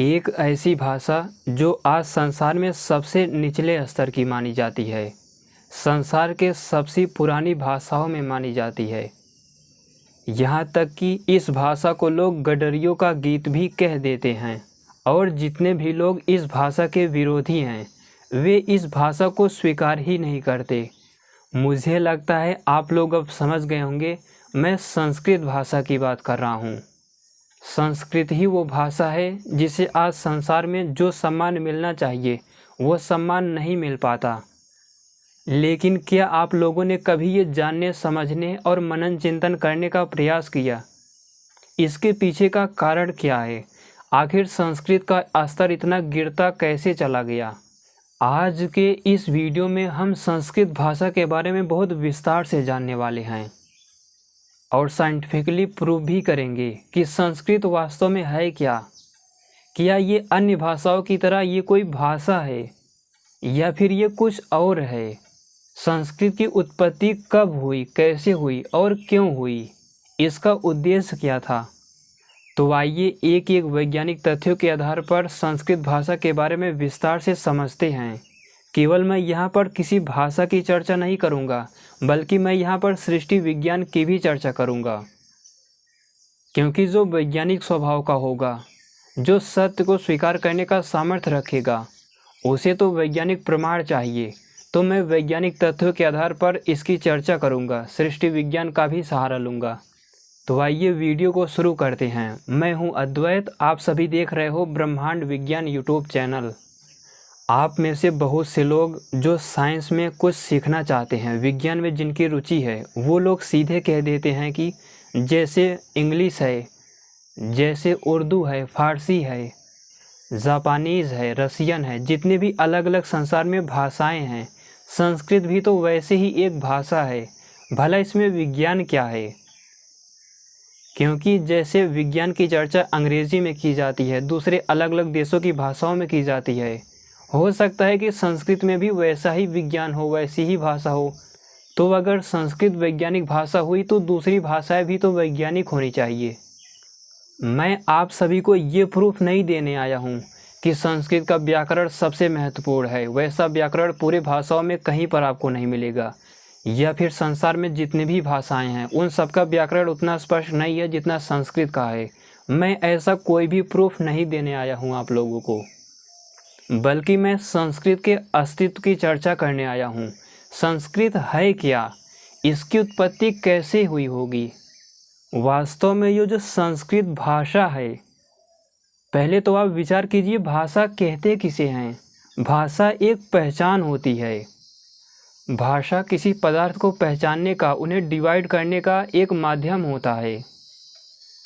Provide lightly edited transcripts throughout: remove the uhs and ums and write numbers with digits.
एक ऐसी भाषा जो आज संसार में सबसे निचले स्तर की मानी जाती है, संसार के सबसे पुरानी भाषाओं में मानी जाती है। यहाँ तक कि इस भाषा को लोग गडरियों का गीत भी कह देते हैं। और जितने भी लोग इस भाषा के विरोधी हैं, वे इस भाषा को स्वीकार ही नहीं करते। मुझे लगता है आप लोग अब समझ गए होंगे, मैं संस्कृत भाषा की बात कर रहा हूँ। संस्कृत ही वो भाषा है जिसे आज संसार में जो सम्मान मिलना चाहिए वो सम्मान नहीं मिल पाता। लेकिन क्या आप लोगों ने कभी ये जानने, समझने और मनन चिंतन करने का प्रयास किया, इसके पीछे का कारण क्या है? आखिर संस्कृत का स्तर इतना गिरता कैसे चला गया? आज के इस वीडियो में हम संस्कृत भाषा के बारे में बहुत विस्तार से जानने वाले हैं और साइंटिफिकली प्रूव भी करेंगे कि संस्कृत वास्तव में है क्या ये अन्य भाषाओं की तरह ये कोई भाषा है या फिर ये कुछ और है। संस्कृत की उत्पत्ति कब हुई, कैसे हुई और क्यों हुई, इसका उद्देश्य क्या था। तो आइए एक एक वैज्ञानिक तथ्यों के आधार पर संस्कृत भाषा के बारे में विस्तार से समझते हैं। केवल मैं यहाँ पर किसी भाषा की चर्चा नहीं करूँगा, बल्कि मैं यहाँ पर सृष्टि विज्ञान की भी चर्चा करूँगा। क्योंकि जो वैज्ञानिक स्वभाव का होगा, जो सत्य को स्वीकार करने का सामर्थ्य रखेगा, उसे तो वैज्ञानिक प्रमाण चाहिए। तो मैं वैज्ञानिक तथ्यों के आधार पर इसकी चर्चा करूँगा, सृष्टि विज्ञान का भी सहारा लूँगा। तो आइए वीडियो को शुरू करते हैं। मैं हूँ अद्वैत, आप सभी देख रहे हो ब्रह्मांड विज्ञान यूट्यूब चैनल। आप में से बहुत से लोग जो साइंस में कुछ सीखना चाहते हैं, विज्ञान में जिनकी रुचि है, वो लोग सीधे कह देते हैं कि जैसे इंग्लिश है, जैसे उर्दू है, फारसी है, जापानीज़ है, रसियन है, जितने भी अलग अलग संसार में भाषाएं हैं, संस्कृत भी तो वैसे ही एक भाषा है। भला इसमें विज्ञान क्या है? क्योंकि जैसे विज्ञान की चर्चा अंग्रेज़ी में की जाती है, दूसरे अलग अलग देशों की भाषाओं में की जाती है, हो सकता है कि संस्कृत में भी वैसा ही विज्ञान हो, वैसी ही भाषा हो। तो अगर संस्कृत वैज्ञानिक भाषा हुई तो दूसरी भाषाएं भी तो वैज्ञानिक होनी चाहिए। मैं आप सभी को ये प्रूफ नहीं देने आया हूँ कि संस्कृत का व्याकरण सबसे महत्वपूर्ण है। वैसा व्याकरण पूरे भाषाओं में कहीं पर आपको नहीं मिलेगा, या फिर संसार में जितनी भी भाषाएं हैं उन सबका व्याकरण उतना स्पष्ट नहीं है जितना संस्कृत का है। मैं ऐसा कोई भी प्रूफ नहीं देने आया हूँ आप लोगों को, बल्कि मैं संस्कृत के अस्तित्व की चर्चा करने आया हूँ। संस्कृत है क्या, इसकी उत्पत्ति कैसे हुई होगी। वास्तव में ये जो संस्कृत भाषा है, पहले तो आप विचार कीजिए, भाषा कहते किसे हैं। भाषा एक पहचान होती है। भाषा किसी पदार्थ को पहचानने का, उन्हें डिवाइड करने का एक माध्यम होता है।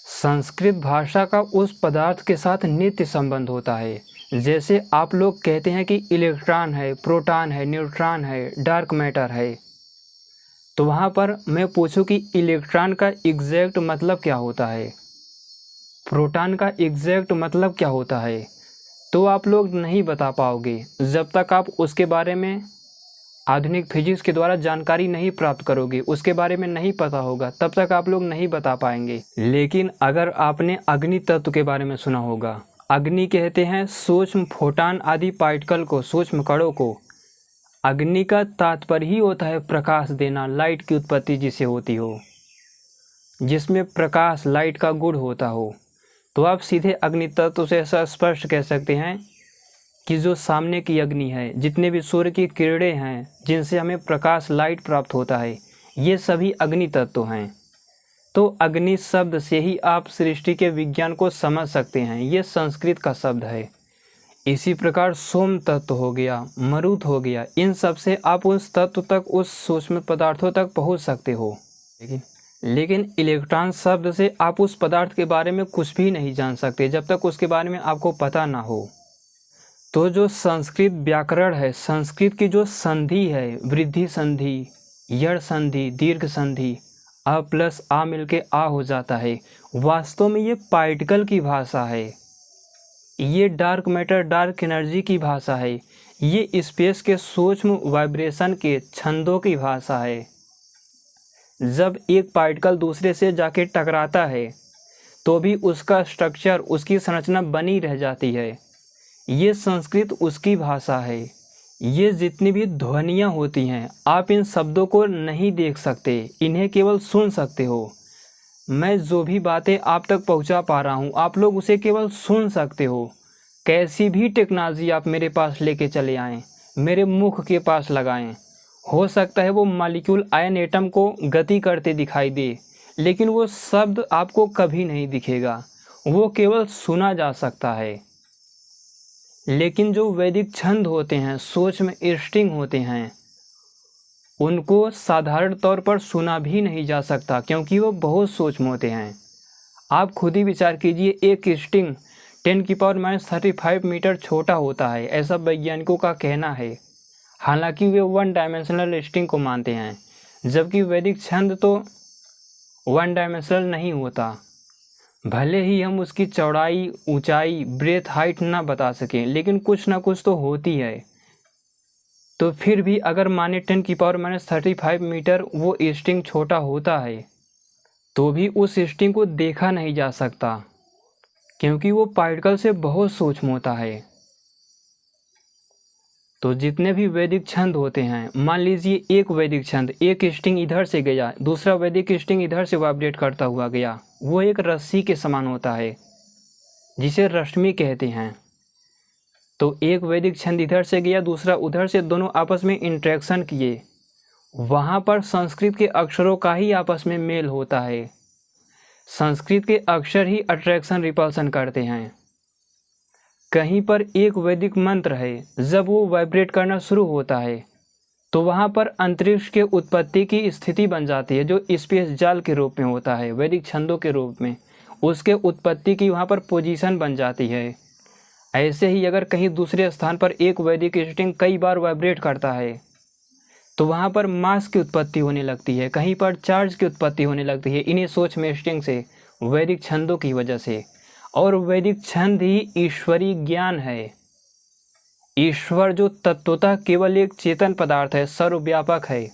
संस्कृत भाषा का उस पदार्थ के साथ नित्य संबंध होता है। जैसे आप लोग कहते हैं कि इलेक्ट्रॉन है, प्रोटॉन है, न्यूट्रॉन है, डार्क मैटर है, तो वहाँ पर मैं पूछूं कि इलेक्ट्रॉन का एग्जैक्ट मतलब क्या होता है, प्रोटॉन का एग्जैक्ट मतलब क्या होता है, तो आप लोग नहीं बता पाओगे। जब तक आप उसके बारे में आधुनिक फिजिक्स के द्वारा जानकारी नहीं प्राप्त करोगे, उसके बारे में नहीं पता होगा, तब तक आप लोग नहीं बता पाएंगे। लेकिन अगर आपने अग्नि तत्व के बारे में सुना होगा, अग्नि कहते हैं सूक्ष्म फोटान आदि पार्टिकल को, सूक्ष्म कणों को। अग्नि का तात्पर्य ही होता है प्रकाश देना, लाइट की उत्पत्ति जिसे होती हो, जिसमें प्रकाश, लाइट का गुण होता हो। तो आप सीधे अग्नि तत्व से ऐसा स्पष्ट कह सकते हैं कि जो सामने की अग्नि है, जितने भी सूर्य की किरणें हैं जिनसे हमें प्रकाश, लाइट प्राप्त होता है, ये सभी अग्नि तत्व हैं। तो अग्नि शब्द से ही आप सृष्टि के विज्ञान को समझ सकते हैं, ये संस्कृत का शब्द है। इसी प्रकार सोम तत्व हो गया, मरुत हो गया, इन सब से आप उस तत्व तक, उस सूक्ष्म पदार्थों तक पहुंच सकते हो। लेकिन इलेक्ट्रॉन शब्द से आप उस पदार्थ के बारे में कुछ भी नहीं जान सकते जब तक उसके बारे में आपको पता ना हो। तो जो संस्कृत व्याकरण है, संस्कृत की जो संधि है, वृद्धि संधि, यड़ संधि, दीर्घ संधि, अ प्लस आ मिलके आ हो जाता है, वास्तव में ये पार्टिकल की भाषा है। ये डार्क मैटर, डार्क एनर्जी की भाषा है। ये स्पेस के सूक्ष्म वाइब्रेशन के छंदों की भाषा है। जब एक पार्टिकल दूसरे से जाके टकराता है तो भी उसका स्ट्रक्चर, उसकी संरचना बनी रह जाती है। ये संस्कृत उसकी भाषा है। ये जितनी भी ध्वनियाँ होती हैं, आप इन शब्दों को नहीं देख सकते, इन्हें केवल सुन सकते हो। मैं जो भी बातें आप तक पहुंचा पा रहा हूं, आप लोग उसे केवल सुन सकते हो। कैसी भी टेक्नोलॉजी आप मेरे पास लेके चले आएँ, मेरे मुख के पास लगाएं, हो सकता है वो मॉलिक्यूल आयन एटम को गति करते दिखाई दे, लेकिन वो शब्द आपको कभी नहीं दिखेगा, वो केवल सुना जा सकता है। लेकिन जो वैदिक छंद होते हैं, सोच में इंस्टिंक्ट होते हैं, उनको साधारण तौर पर सुना भी नहीं जा सकता, क्योंकि वो बहुत सूक्ष्म होते हैं। आप खुद ही विचार कीजिए, एक स्ट्रिंग 10⁻³ मीटर छोटा होता है, ऐसा वैज्ञानिकों का कहना है। हालांकि वे 1 डायमेंशनल स्ट्रिंग को मानते हैं, जबकि वैदिक छंद तो 1 डायमेंशनल नहीं होता। भले ही हम उसकी चौड़ाई, ऊंचाई, ब्रेथ, हाइट ना बता सकें, लेकिन कुछ ना कुछ तो होती है। तो फिर भी अगर माने 10⁻³ मीटर वो स्ट्रिंग छोटा होता है, तो भी उस स्ट्रिंग को देखा नहीं जा सकता, क्योंकि वो पार्टिकल से बहुत सूक्ष्म होता है। तो जितने भी वैदिक छंद होते हैं, मान लीजिए एक वैदिक छंद, एक स्ट्रिंग इधर से गया, दूसरा वैदिक स्ट्रिंग इधर से वाइब्रेट करता हुआ गया, वो एक रस्सी के समान होता है, जिसे रश्मि कहते हैं। तो एक वैदिक छंद इधर से गया, दूसरा उधर से, दोनों आपस में इंटरेक्शन किए, वहाँ पर संस्कृत के अक्षरों का ही आपस में मेल होता है। संस्कृत के अक्षर ही अट्रैक्शन रिपल्सन करते हैं। कहीं पर एक वैदिक मंत्र है, जब वो वाइब्रेट करना शुरू होता है तो वहाँ पर अंतरिक्ष के उत्पत्ति की स्थिति बन जाती है, जो स्पेस जाल के रूप में होता है, वैदिक छंदों के रूप में उसके उत्पत्ति की वहाँ पर पोजीशन बन जाती है। ऐसे ही अगर कहीं दूसरे स्थान पर एक वैदिक स्ट्रिंग कई बार वाइब्रेट करता है तो वहाँ पर मास की उत्पत्ति होने लगती है, कहीं पर चार्ज की उत्पत्ति होने लगती है, इन्हीं सोच में स्ट्रिंग से, वैदिक छंदों की वजह से। और वैदिक छंद ही ईश्वरीय ज्ञान है। ईश्वर जो तत्वतः केवल एक चेतन पदार्थ है, सर्वव्यापक है,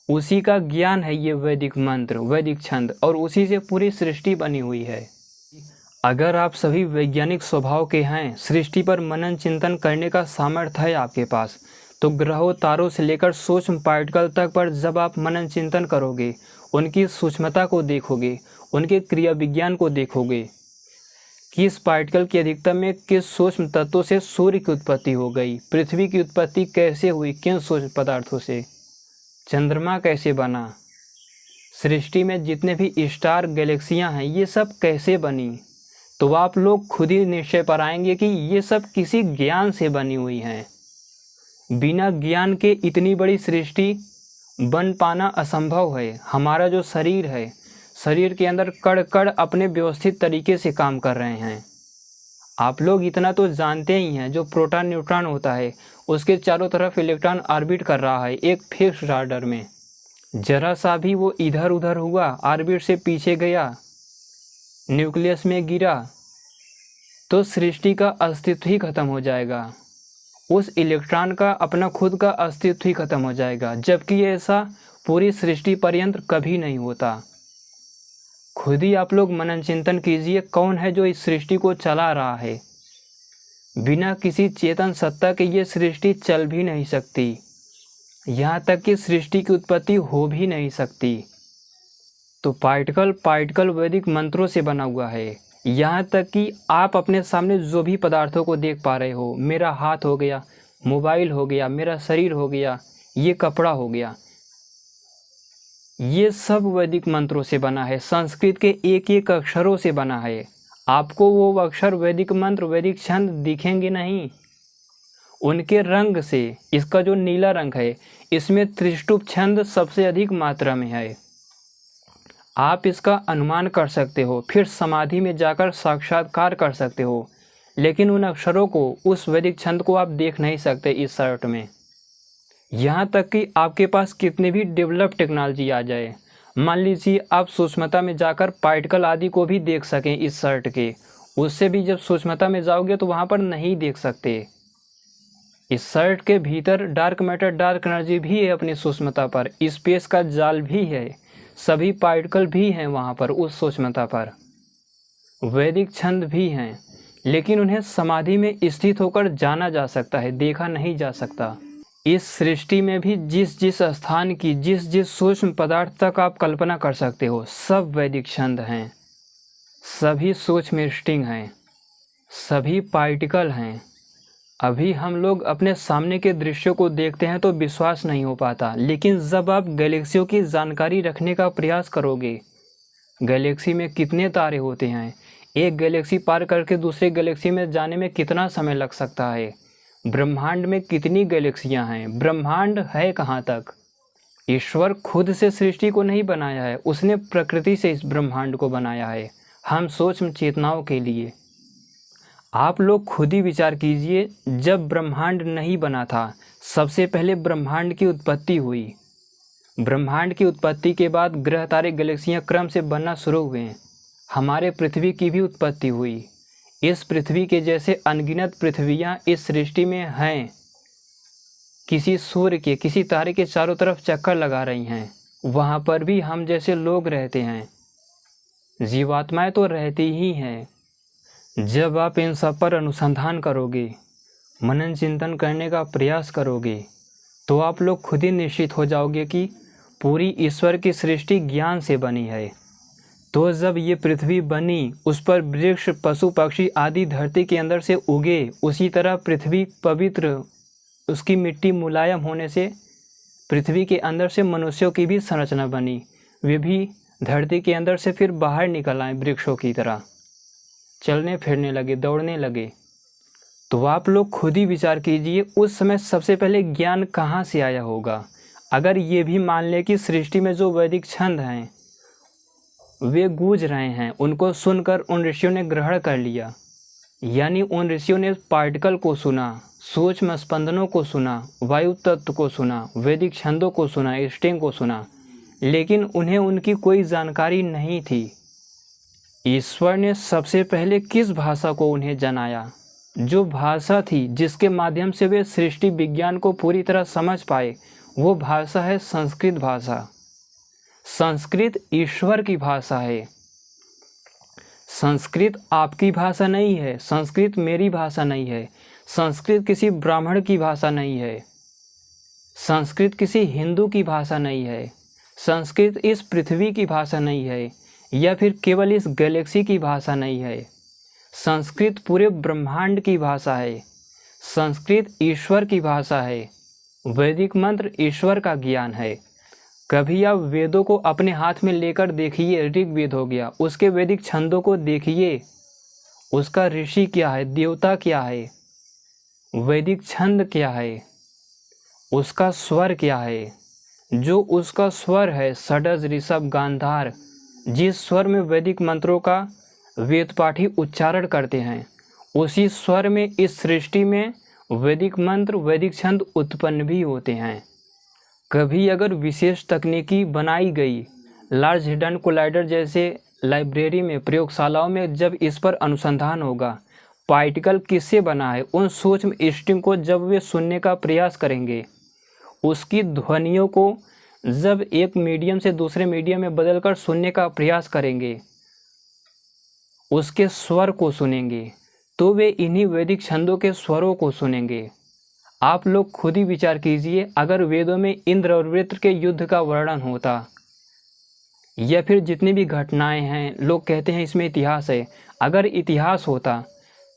उसी का ज्ञान है ये वैदिक मंत्र, वैदिक छंद, और उसी से पूरी सृष्टि बनी हुई है। अगर आप सभी वैज्ञानिक स्वभाव के हैं, सृष्टि पर मनन चिंतन करने का सामर्थ्य है आपके पास, तो ग्रहों, तारों से लेकर सूक्ष्म पार्टिकल तक पर जब आप मनन चिंतन करोगे, उनकी सूक्ष्मता को देखोगे, उनके क्रिया विज्ञान को देखोगे, किस पार्टिकल की अधिकतम में किस सूक्ष्म तत्वों से सूर्य की उत्पत्ति हो गई, पृथ्वी की उत्पत्ति कैसे हुई, किन सूक्ष्म पदार्थों से, चंद्रमा कैसे बना, सृष्टि में जितने भी स्टार, गैलेक्सियां हैं, ये सब कैसे बनी, तो आप लोग खुद ही निश्चय पर आएंगे कि ये सब किसी ज्ञान से बनी हुई हैं। बिना ज्ञान के इतनी बड़ी सृष्टि बन पाना असंभव है। हमारा जो शरीर है, शरीर के अंदर कण कण अपने व्यवस्थित तरीके से काम कर रहे हैं। आप लोग इतना तो जानते ही हैं, जो प्रोटॉन न्यूट्रॉन होता है उसके चारों तरफ इलेक्ट्रॉन ऑर्बिट कर रहा है एक फिक्स्ड ऑर्डर में। जरा सा भी वो इधर उधर हुआ, ऑर्बिट से पीछे गया, न्यूक्लियस में गिरा, तो सृष्टि का अस्तित्व ही खत्म हो जाएगा, उस इलेक्ट्रॉन का अपना खुद का अस्तित्व ही खत्म हो जाएगा। जबकि ऐसा पूरी सृष्टि पर्यंत कभी नहीं होता। खुद ही आप लोग मनन चिंतन कीजिए, कौन है जो इस सृष्टि को चला रहा है। बिना किसी चेतन सत्ता के ये सृष्टि चल भी नहीं सकती, यहाँ तक कि सृष्टि की उत्पत्ति हो भी नहीं सकती। तो पार्टिकल वैदिक मंत्रों से बना हुआ है। यहाँ तक कि आप अपने सामने जो भी पदार्थों को देख पा रहे हो, मेरा हाथ हो गया, मोबाइल हो गया, मेरा शरीर हो गया, ये कपड़ा हो गया, ये सब वैदिक मंत्रों से बना है, संस्कृत के एक एक अक्षरों से बना है। आपको वो अक्षर, वैदिक मंत्र, वैदिक छंद दिखेंगे नहीं, उनके रंग से। इसका जो नीला रंग है, इसमें त्रिष्टुप छंद सबसे अधिक मात्रा में है। आप इसका अनुमान कर सकते हो, फिर समाधि में जाकर साक्षात्कार कर सकते हो, लेकिन उन अक्षरों को, उस वैदिक छंद को आप देख नहीं सकते इस शर्ट में। यहाँ तक कि आपके पास कितने भी डेवलप टेक्नोलॉजी आ जाए, मान लीजिए आप सूक्ष्मता में जाकर पार्टिकल आदि को भी देख सकें इस शर्ट के, उससे भी जब सूक्ष्मता में जाओगे तो वहाँ पर नहीं देख सकते। इस शर्ट के भीतर डार्क मैटर, डार्क एनर्जी भी है अपनी सूक्ष्मता पर, स्पेस का जाल भी है, सभी पार्टिकल भी हैं वहाँ पर उस सूक्ष्मता पर। वैदिक छंद भी हैं, लेकिन उन्हें समाधि में स्थित होकर जाना जा सकता है, देखा नहीं जा सकता। इस सृष्टि में भी जिस जिस स्थान की जिस जिस सूक्ष्म पदार्थ तक आप कल्पना कर सकते हो, सब वैदिक छंद हैं, सभी सूक्ष्म स्ट्रिंग हैं, सभी पार्टिकल हैं। अभी हम लोग अपने सामने के दृश्यों को देखते हैं तो विश्वास नहीं हो पाता, लेकिन जब आप गैलेक्सियों की जानकारी रखने का प्रयास करोगे, गैलेक्सी में कितने तारे होते हैं, एक गैलेक्सी पार करके दूसरे गैलेक्सी में जाने में कितना समय लग सकता है, ब्रह्मांड में कितनी गैलेक्सियां हैं, ब्रह्मांड है कहाँ तक। ईश्वर खुद से सृष्टि को नहीं बनाया है, उसने प्रकृति से इस ब्रह्मांड को बनाया है, हम सूक्ष्म चेतनाओं के लिए। आप लोग खुद ही विचार कीजिए, जब ब्रह्मांड नहीं बना था, सबसे पहले ब्रह्मांड की उत्पत्ति हुई। ब्रह्मांड की उत्पत्ति के बाद ग्रह तारे गैलेक्सियां क्रम से बनना शुरू हुए। हमारे पृथ्वी की भी उत्पत्ति हुई। इस पृथ्वी के जैसे अनगिनत पृथ्वियाँ इस सृष्टि में हैं। किसी सूर्य के, किसी तारे के चारों तरफ चक्कर लगा रही हैं, वहाँ पर भी हम जैसे लोग रहते हैं, जीवात्माएं तो रहती ही हैं। जब आप इन सब पर अनुसंधान करोगे, मनन चिंतन करने का प्रयास करोगे, तो आप लोग खुद ही निश्चित हो जाओगे कि पूरी ईश्वर की सृष्टि ज्ञान से बनी है। तो जब ये पृथ्वी बनी, उस पर वृक्ष, पशु पक्षी आदि धरती के अंदर से उगे, उसी तरह पृथ्वी पवित्र, उसकी मिट्टी मुलायम होने से पृथ्वी के अंदर से मनुष्यों की भी संरचना बनी। वे भी धरती के अंदर से फिर बाहर निकल आए, वृक्षों की तरह चलने फिरने लगे, दौड़ने लगे। तो आप लोग खुद ही विचार कीजिए, उस समय सबसे पहले ज्ञान कहाँ से आया होगा। अगर ये भी मान लें कि सृष्टि में जो वैदिक छंद हैं वे गूंज रहे हैं, उनको सुनकर उन ऋषियों ने ग्रहण कर लिया, यानी उन ऋषियों ने पार्टिकल को सुना, सूक्ष्म स्पंदनों को सुना, वायु तत्व को सुना, वैदिक छंदों को सुना, स्ट्रिंग को सुना, लेकिन उन्हें उनकी कोई जानकारी नहीं थी। ईश्वर ने सबसे पहले किस भाषा को उन्हें जनाया? जो भाषा थी जिसके माध्यम से वे सृष्टि विज्ञान को पूरी तरह समझ पाए, वो भाषा है संस्कृत भाषा। संस्कृत ईश्वर की भाषा है। संस्कृत आपकी भाषा नहीं है, संस्कृत मेरी भाषा नहीं है, संस्कृत किसी ब्राह्मण की भाषा नहीं है, संस्कृत किसी हिंदू की भाषा नहीं है, संस्कृत इस पृथ्वी की भाषा नहीं है, या फिर केवल इस गैलेक्सी की भाषा नहीं है। संस्कृत पूरे ब्रह्मांड की भाषा है। संस्कृत ईश्वर की भाषा है। वैदिक मंत्र ईश्वर का ज्ञान है। कभी आप वेदों को अपने हाथ में लेकर देखिए, ऋग्वेद हो गया, उसके वैदिक छंदों को देखिए, उसका ऋषि क्या है, देवता क्या है, वैदिक छंद क्या है, उसका स्वर क्या है। जो उसका स्वर है, षडज, ऋषभ, गांधार, जिस स्वर में वैदिक मंत्रों का वेद पाठी उच्चारण करते हैं, उसी स्वर में इस सृष्टि में वैदिक मंत्र, वैदिक छंद उत्पन्न भी होते हैं। कभी अगर विशेष तकनीकी बनाई गई, लार्ज हिडन कोलाइडर जैसे लाइब्रेरी में, प्रयोगशालाओं में जब इस पर अनुसंधान होगा, पार्टिकल किससे बना है, उन सूक्ष्म स्ट्रिंग को जब वे सुनने का प्रयास करेंगे, उसकी ध्वनियों को जब एक मीडियम से दूसरे मीडियम में बदलकर सुनने का प्रयास करेंगे, उसके स्वर को सुनेंगे, तो वे इन्हीं वैदिक छंदों के स्वरों को सुनेंगे। आप लोग खुद ही विचार कीजिए, अगर वेदों में इंद्र और वृत्र के युद्ध का वर्णन होता, या फिर जितनी भी घटनाएं हैं, लोग कहते हैं इसमें इतिहास है, अगर इतिहास होता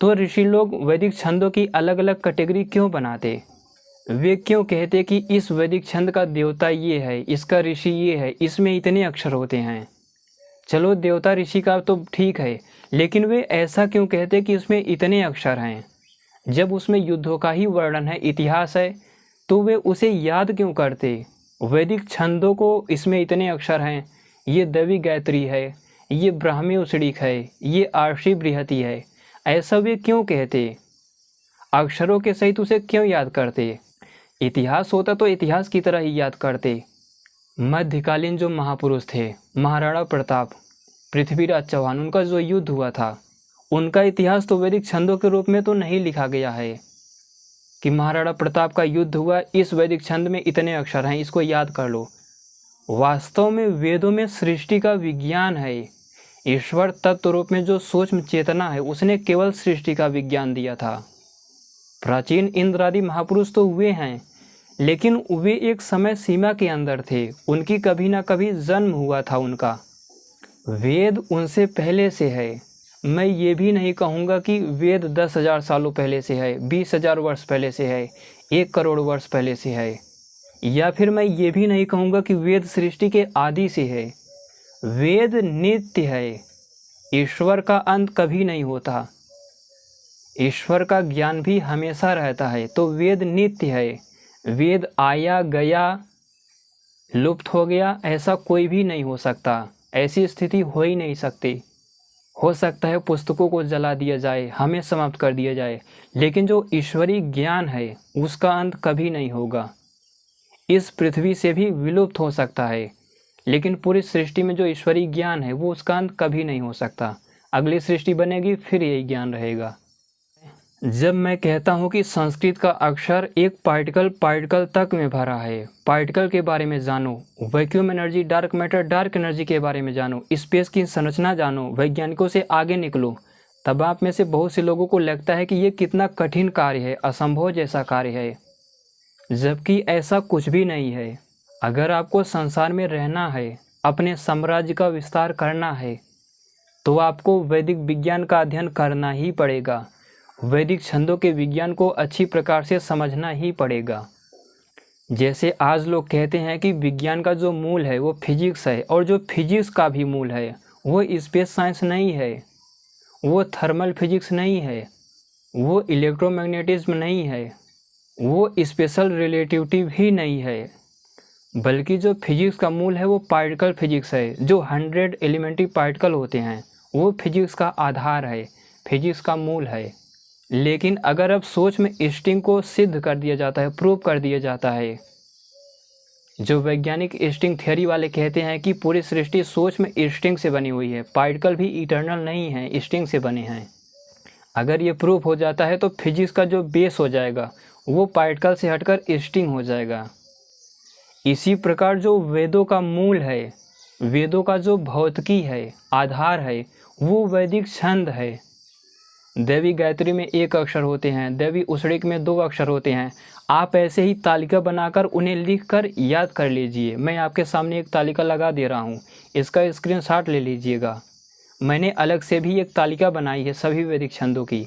तो ऋषि लोग वैदिक छंदों की अलग अलग कैटेगरी क्यों बनाते? वे क्यों कहते कि इस वैदिक छंद का देवता ये है, इसका ऋषि ये है, इसमें इतने अक्षर होते हैं। चलो देवता ऋषि का तो ठीक है, लेकिन वे ऐसा क्यों कहते कि इसमें इतने अक्षर हैं? जब उसमें युद्धों का ही वर्णन है, इतिहास है, तो वे उसे याद क्यों करते? वैदिक छंदों को इसमें इतने अक्षर हैं, ये देवी गायत्री है, ये ब्राह्मी उषणिक है, ये आर्षि बृहति है, ऐसा वे क्यों कहते? अक्षरों के सहित उसे क्यों याद करते? इतिहास होता तो इतिहास की तरह ही याद करते। मध्यकालीन जो महापुरुष थे, महाराणा प्रताप, पृथ्वीराज चौहान, उनका जो युद्ध हुआ था, उनका इतिहास तो वैदिक छंदों के रूप में तो नहीं लिखा गया है कि महाराणा प्रताप का युद्ध हुआ, इस वैदिक छंद में इतने अक्षर हैं, इसको याद कर लो। वास्तव में वेदों में सृष्टि का विज्ञान है। ईश्वर तत्व रूप में जो सूक्ष्म चेतना है उसने केवल सृष्टि का विज्ञान दिया था। प्राचीन इंद्र आदि महापुरुष तो हुए हैं, लेकिन वे एक समय सीमा के अंदर थे, उनकी कभी ना कभी जन्म हुआ था उनका। वेद उनसे पहले से है। मैं ये भी नहीं कहूँगा कि वेद 10,000 सालों पहले से है, 20,000 वर्ष पहले से है, 1 करोड़ वर्ष पहले से है, या फिर मैं ये भी नहीं कहूँगा कि वेद सृष्टि के आदि से है। वेद नित्य है। ईश्वर का अंत कभी नहीं होता। ईश्वर का ज्ञान भी हमेशा रहता है। तो वेद नित्य है। वेद आया गया, लुप्त हो गया, ऐसा कोई भी नहीं हो सकता। ऐसी स्थिति हो ही नहीं सकती। हो सकता है पुस्तकों को जला दिया जाए, हमें समाप्त कर दिया जाए, लेकिन जो ईश्वरीय ज्ञान है उसका अंत कभी नहीं होगा। इस पृथ्वी से भी विलुप्त हो सकता है, लेकिन पूरी सृष्टि में जो ईश्वरीय ज्ञान है वो उसका अंत कभी नहीं हो सकता। अगली सृष्टि बनेगी, फिर यही ज्ञान रहेगा। जब मैं कहता हूँ कि संस्कृत का अक्षर एक पार्टिकल तक में भरा है, पार्टिकल के बारे में जानो, vacuum energy, dark matter, dark energy के बारे में जानो, स्पेस की संरचना जानो, वैज्ञानिकों से आगे निकलो, तब आप में से बहुत से लोगों को लगता है कि ये कितना कठिन कार्य है, असंभव जैसा कार्य है, जबकि ऐसा कुछ भी नहीं है। अगर आपको संसार में रहना है, अपने साम्राज्य का विस्तार करना है, तो आपको वैदिक विज्ञान का अध्ययन करना ही पड़ेगा। वैदिक छंदों के विज्ञान को अच्छी प्रकार से समझना ही पड़ेगा। जैसे आज लोग कहते हैं कि विज्ञान का जो मूल है वो फिजिक्स है, और जो फिजिक्स का भी मूल है वो स्पेस साइंस नहीं है, वो थर्मल फिजिक्स नहीं है, वो इलेक्ट्रोमैग्नेटिज्म नहीं है, वो स्पेशल रिलेटिविटी भी नहीं है, बल्कि जो फिजिक्स का मूल है वो पार्टिकल फिजिक्स है। जो 100 एलिमेंट्री पार्टिकल होते हैं वो फिजिक्स का आधार है, फिजिक्स का मूल है। लेकिन अगर अब सोच में इंस्टिंक्ट को सिद्ध कर दिया जाता है, प्रूव कर दिया जाता है, जो वैज्ञानिक इंस्टिंक्ट थ्योरी वाले कहते हैं कि पूरी सृष्टि सोच में इंस्टिंक्ट से बनी हुई है, पार्टिकल भी इटर्नल नहीं है, इंस्टिंक्ट से बने हैं। अगर ये प्रूव हो जाता है तो फिजिक्स का जो बेस हो जाएगा वो पार्टिकल से हटकर इंस्टिंक्ट हो जाएगा। इसी प्रकार जो वेदों का मूल है, वेदों का जो भौतिकी है, आधार है, वो वैदिक छंद है। देवी गायत्री में 1 अक्षर होते हैं, देवी उसड़िक में 2 अक्षर होते हैं। आप ऐसे ही तालिका बनाकर उन्हें लिखकर याद कर लीजिए। मैं आपके सामने एक तालिका लगा दे रहा हूँ, इसका स्क्रीनशॉट ले लीजिएगा। मैंने अलग से भी एक तालिका बनाई है सभी वैदिक छंदों की,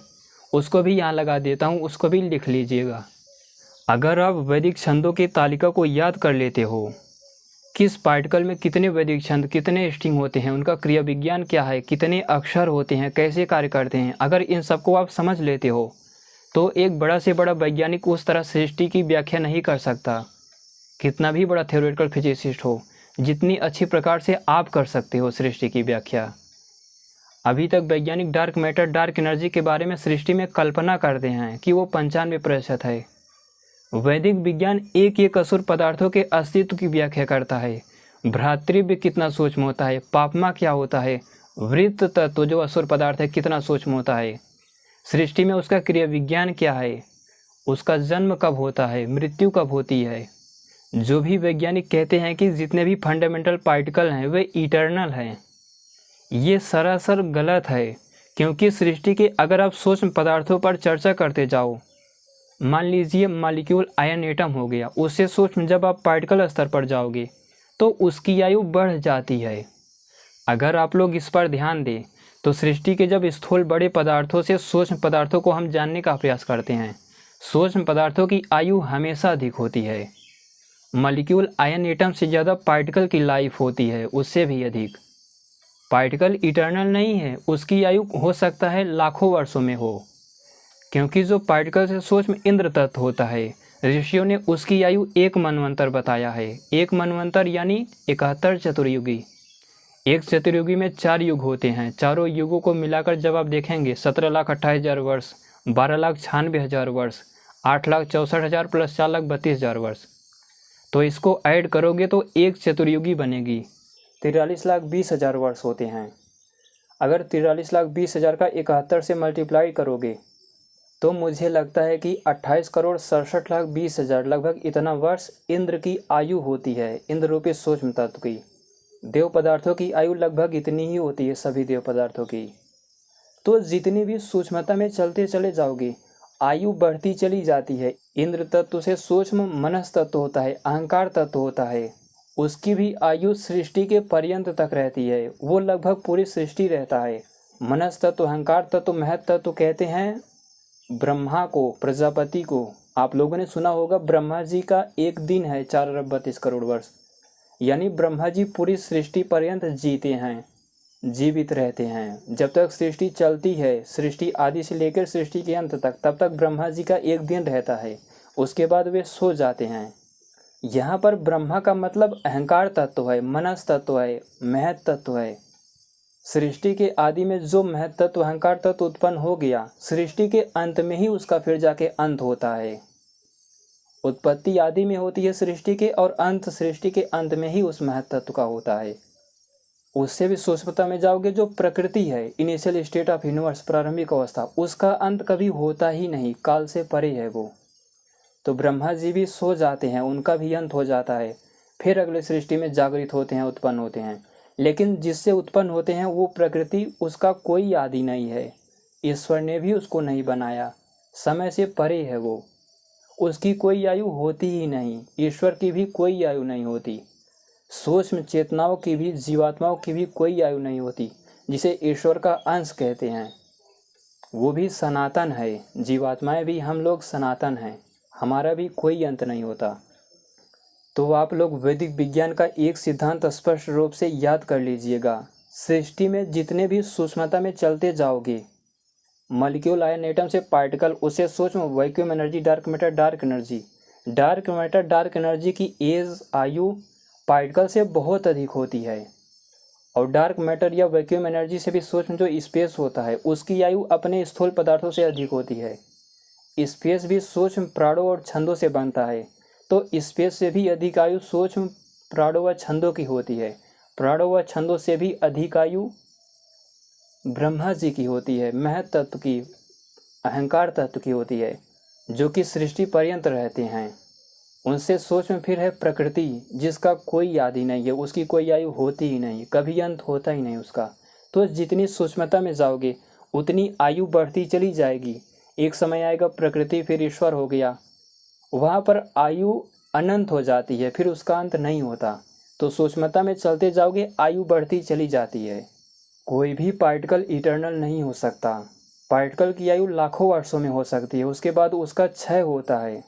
उसको भी यहाँ लगा देता हूँ, उसको भी लिख लीजिएगा। अगर आप वैदिक छंदों की तालिका को याद कर लेते हो, किस पार्टिकल में कितने वैदिक छंद, कितने स्ट्रिंग होते हैं, उनका क्रिया विज्ञान क्या है, कितने अक्षर होते हैं, कैसे कार्य करते हैं, अगर इन सबको आप समझ लेते हो तो एक बड़ा से बड़ा वैज्ञानिक उस तरह सृष्टि की व्याख्या नहीं कर सकता। कितना भी बड़ा थ्योरेटिकल फिजिसिस्ट हो, जितनी अच्छी प्रकार से आप कर सकते हो सृष्टि की व्याख्या। अभी तक वैज्ञानिक डार्क मैटर, डार्क एनर्जी के बारे में सृष्टि में कल्पना करते हैं कि वो 95% है। वैदिक विज्ञान एक एक असुर पदार्थों के अस्तित्व की व्याख्या करता है। भ्रातृव्य कितना सूक्ष्म होता है, पापमा क्या होता है, वृत्त तत्व जो असुर पदार्थ है कितना सूक्ष्म होता है, सृष्टि में उसका क्रिया विज्ञान क्या है, उसका जन्म कब होता है, मृत्यु कब होती है। जो भी वैज्ञानिक कहते हैं कि जितने भी फंडामेंटल पार्टिकल हैं वे इटर्नल हैं, ये सरासर गलत है। क्योंकि सृष्टि के अगर आप सूक्ष्म पदार्थों पर चर्चा करते जाओ, मान लीजिए मॉलिक्यूल आयन एटम हो गया, उससे सूक्ष्म जब आप पार्टिकल स्तर पर जाओगे तो उसकी आयु बढ़ जाती है। अगर आप लोग इस पर ध्यान दें तो सृष्टि के जब स्थूल बड़े पदार्थों से सूक्ष्म पदार्थों को हम जानने का प्रयास करते हैं, सूक्ष्म पदार्थों की आयु हमेशा अधिक होती है। मॉलिक्यूल आयन एटम से ज़्यादा पार्टिकल की लाइफ होती है, उससे भी अधिक। पार्टिकल इटर्नल नहीं है, उसकी आयु हो सकता है लाखों वर्षों में हो, क्योंकि जो पार्टिकल से सूक्ष्म इंद्र तत्व होता है, ऋषियों ने उसकी आयु 1 मनवंतर बताया है। 1 मनवंतर यानी 71 चतुर्युगी। एक चतुर्युगी में 4 युग होते हैं, चारों युगों को मिलाकर जब आप देखेंगे 17,28,000 वर्ष, 12,96,000 वर्ष, 8,64,000 प्लस 4,32,000 वर्ष। तो इसको ऐड करोगे तो एक चतुर्युगी बनेगी। 43,20,000 वर्ष होते हैं। अगर 43,20,000 का 71 से मल्टीप्लाई करोगे तो मुझे लगता है कि 28,67,20,000 लगभग इतना वर्ष इंद्र की आयु होती है, इंद्र रूपी सूक्ष्म तत्व की। देव पदार्थों की आयु लगभग इतनी ही होती है, सभी देव पदार्थों की। तो जितनी भी सूक्ष्मता में चलते चले जाओगे आयु बढ़ती चली जाती है। इंद्र तत्व से सूक्ष्म मनस तत्व होता है, अहंकार तत्व होता है, उसकी भी आयु सृष्टि के पर्यंत तक रहती है, वो लगभग पूरी सृष्टि रहता है। मनस तत्व, अहंकार तत्व, महत तत्व कहते हैं ब्रह्मा को, प्रजापति को। आप लोगों ने सुना होगा ब्रह्मा जी का एक दिन है 4 अरब 32 करोड़ वर्ष, यानी ब्रह्मा जी पूरी सृष्टि पर्यंत जीते हैं, जीवित रहते हैं। जब तक सृष्टि चलती है, सृष्टि आदि से लेकर सृष्टि के अंत तक, तब तक ब्रह्मा जी का एक दिन रहता है, उसके बाद वे सो जाते हैं। यहाँ पर ब्रह्मा का मतलब अहंकार तत्व है, मनस तत्व है, महत तत्व है। सृष्टि के आदि में जो महत तत्व, अहंकार तत्व उत्पन्न हो गया, सृष्टि के अंत में ही उसका फिर जाके अंत होता है। उत्पत्ति आदि में होती है सृष्टि के, और अंत सृष्टि के अंत में ही उस महत तत्व का होता है। उससे भी सूक्ष्मता में जाओगे, जो प्रकृति है, इनिशियल स्टेट ऑफ यूनिवर्स, प्रारंभिक अवस्था, उसका अंत कभी होता ही नहीं, काल से परे है वो। तो ब्रह्मा जी भी सो जाते हैं, उनका भी अंत हो जाता है, फिर अगले सृष्टि में जागृत होते हैं, उत्पन्न होते हैं। लेकिन जिससे उत्पन्न होते हैं वो प्रकृति, उसका कोई आदि नहीं है, ईश्वर ने भी उसको नहीं बनाया, समय से परे है वो, उसकी कोई आयु होती ही नहीं, ईश्वर की भी कोई आयु नहीं होती, सूक्ष्म चेतनाओं की भी, जीवात्माओं की भी कोई आयु नहीं होती, जिसे ईश्वर का अंश कहते हैं। वो भी सनातन है, जीवात्माएं भी, हम लोग सनातन हैं, हमारा भी कोई अंत नहीं होता। तो आप लोग वैदिक विज्ञान का एक सिद्धांत स्पष्ट रूप से याद कर लीजिएगा। सृष्टि में जितने भी सूक्ष्मता में चलते जाओगे, मॉलिक्यूल, आयन, एटम से पार्टिकल, उससे सूक्ष्म vacuum energy, dark matter, dark energy. Dark matter, dark energy की एज, आयु पार्टिकल से बहुत अधिक होती है, और डार्क मैटर या वैक्यूम एनर्जी से भी सूक्ष्म जो स्पेस होता है, उसकी आयु अपने स्थूल पदार्थों से अधिक होती है। स्पेस भी सूक्ष्म प्राणों और छंदों से बनता है, तो स्पेस से भी अधिक आयु सूक्ष्म प्राणों व छंदों की होती है। प्राणों व छंदों से भी अधिक आयु ब्रह्मा जी की होती है, महत तत्व की, अहंकार तत्व की होती है, जो कि सृष्टि पर्यंत रहते हैं। उनसे सूक्ष्म फिर है प्रकृति, जिसका कोई आदि नहीं है, उसकी कोई आयु होती ही नहीं, कभी अंत होता ही नहीं उसका। तो जितनी सूक्ष्मता में जाओगे उतनी आयु बढ़ती चली जाएगी। एक समय आएगा प्रकृति फिर ईश्वर हो गया, वहाँ पर आयु अनंत हो जाती है, फिर उसका अंत नहीं होता। तो सूक्ष्मता में चलते जाओगे आयु बढ़ती चली जाती है। कोई भी पार्टिकल इटर्नल नहीं हो सकता, पार्टिकल की आयु लाखों वर्षों में हो सकती है, उसके बाद उसका क्षय होता है।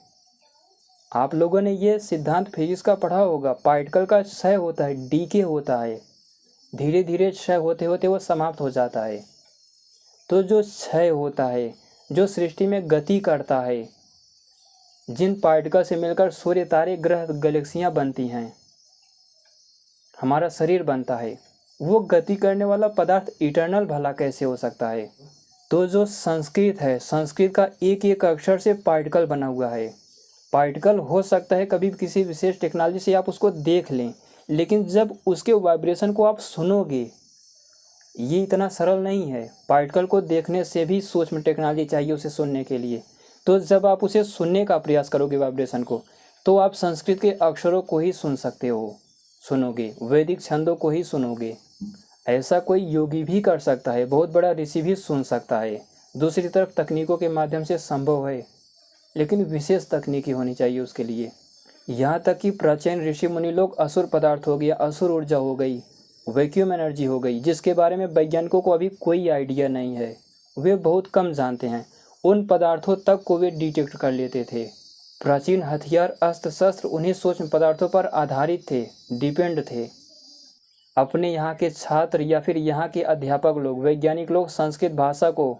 आप लोगों ने ये सिद्धांत फिजिक्स का पढ़ा होगा, पार्टिकल का क्षय होता है, डीके होता है, धीरे धीरे क्षय होते होते वो समाप्त हो जाता है। तो जो क्षय होता है, जो सृष्टि में गति करता है, जिन पार्टिकल से मिलकर सूर्य, तारे, ग्रह, गैलेक्सियां बनती हैं, हमारा शरीर बनता है, वो गति करने वाला पदार्थ इटर्नल भला कैसे हो सकता है। तो जो संस्कृत है, संस्कृत का एक एक अक्षर से पार्टिकल बना हुआ है। पार्टिकल हो सकता है कभी किसी विशेष टेक्नोलॉजी से आप उसको देख लें, लेकिन जब उसके वाइब्रेशन को आप सुनोगे, ये इतना सरल नहीं है। पार्टिकल को देखने से भी सूक्ष्म टेक्नोलॉजी चाहिए उसे सुनने के लिए। तो जब आप उसे सुनने का प्रयास करोगे वाइब्रेशन को, तो आप संस्कृत के अक्षरों को ही सुन सकते हो, सुनोगे, वैदिक छंदों को ही सुनोगे। ऐसा कोई योगी भी कर सकता है, बहुत बड़ा ऋषि भी सुन सकता है। दूसरी तरफ तकनीकों के माध्यम से संभव है, लेकिन विशेष तकनीकी होनी चाहिए उसके लिए। यहाँ तक कि प्राचीन ऋषि मुनि लोग, असुर पदार्थ हो गया, असुर ऊर्जा हो गई, वैक्यूम एनर्जी हो गई, जिसके बारे में वैज्ञानिकों को अभी कोई आइडिया नहीं है, वे बहुत कम जानते हैं, उन पदार्थों तक को वे डिटेक्ट कर लेते थे। प्राचीन हथियार, अस्त्र शस्त्र उन्हीं सूक्ष्म पदार्थों पर आधारित थे, डिपेंड थे। अपने यहाँ के छात्र या फिर यहाँ के अध्यापक लोग, वैज्ञानिक लोग संस्कृत भाषा को,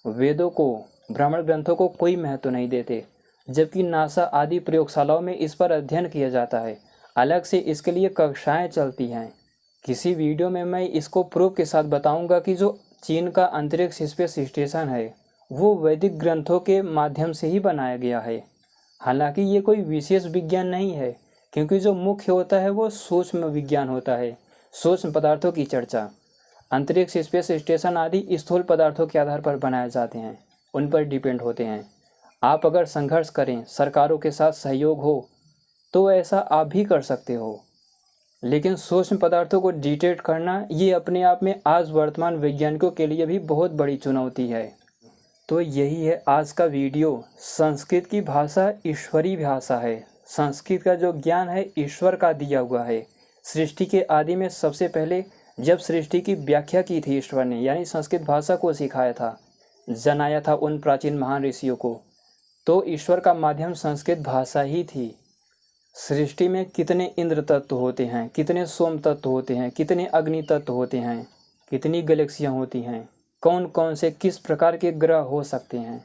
वेदों को, ब्राह्मण ग्रंथों को कोई महत्व नहीं देते, जबकि नासा आदि प्रयोगशालाओं में इस पर अध्ययन किया जाता है, अलग से इसके लिए कक्षाएं चलती हैं। किसी वीडियो में मैं इसको प्रूफ के साथ बताऊंगा कि जो चीन का अंतरिक्ष स्पेस स्टेशन है वो वैदिक ग्रंथों के माध्यम से ही बनाया गया है। हालांकि ये कोई विशेष विज्ञान नहीं है, क्योंकि जो मुख्य होता है वो सूक्ष्म विज्ञान होता है, सूक्ष्म पदार्थों की चर्चा। अंतरिक्ष स्पेस स्टेशन आदि स्थूल पदार्थों के आधार पर बनाए जाते हैं, उन पर डिपेंड होते हैं। आप अगर संघर्ष करें, सरकारों के साथ सहयोग हो, तो ऐसा आप भी कर सकते हो। लेकिन सूक्ष्म पदार्थों को डिटेक्ट करना ये अपने आप में आज वर्तमान वैज्ञानिकों के लिए भी बहुत बड़ी चुनौती है। तो यही है आज का वीडियो। संस्कृत की भाषा ईश्वरीय भाषा है। संस्कृत का जो ज्ञान है ईश्वर का दिया हुआ है। सृष्टि के आदि में सबसे पहले जब सृष्टि की व्याख्या की थी ईश्वर ने, यानी संस्कृत भाषा को सिखाया था, जनाया था उन प्राचीन महान ऋषियों को, तो ईश्वर का माध्यम संस्कृत भाषा ही थी। सृष्टि में कितने इंद्र तत्व होते हैं, कितने सोम तत्व होते हैं, कितने अग्नि तत्व होते हैं, कितनी गैलेक्सियाँ होती हैं, कौन कौन से किस प्रकार के ग्रह हो सकते हैं,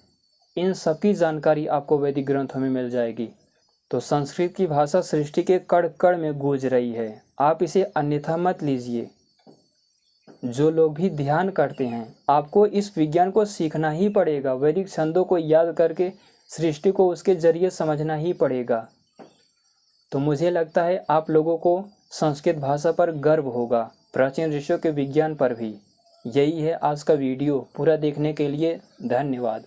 इन सब की जानकारी आपको वैदिक ग्रंथों में मिल जाएगी। तो संस्कृत की भाषा सृष्टि के कण कण में गूंज रही है। आप इसे अन्यथा मत लीजिए। जो लोग भी ध्यान करते हैं, आपको इस विज्ञान को सीखना ही पड़ेगा। वैदिक छंदों को याद करके सृष्टि को उसके जरिए समझना ही पड़ेगा। तो मुझे लगता है आप लोगों को संस्कृत भाषा पर गर्व होगा, प्राचीन ऋषियों के विज्ञान पर भी। यही है आज का वीडियो। पूरा देखने के लिए धन्यवाद।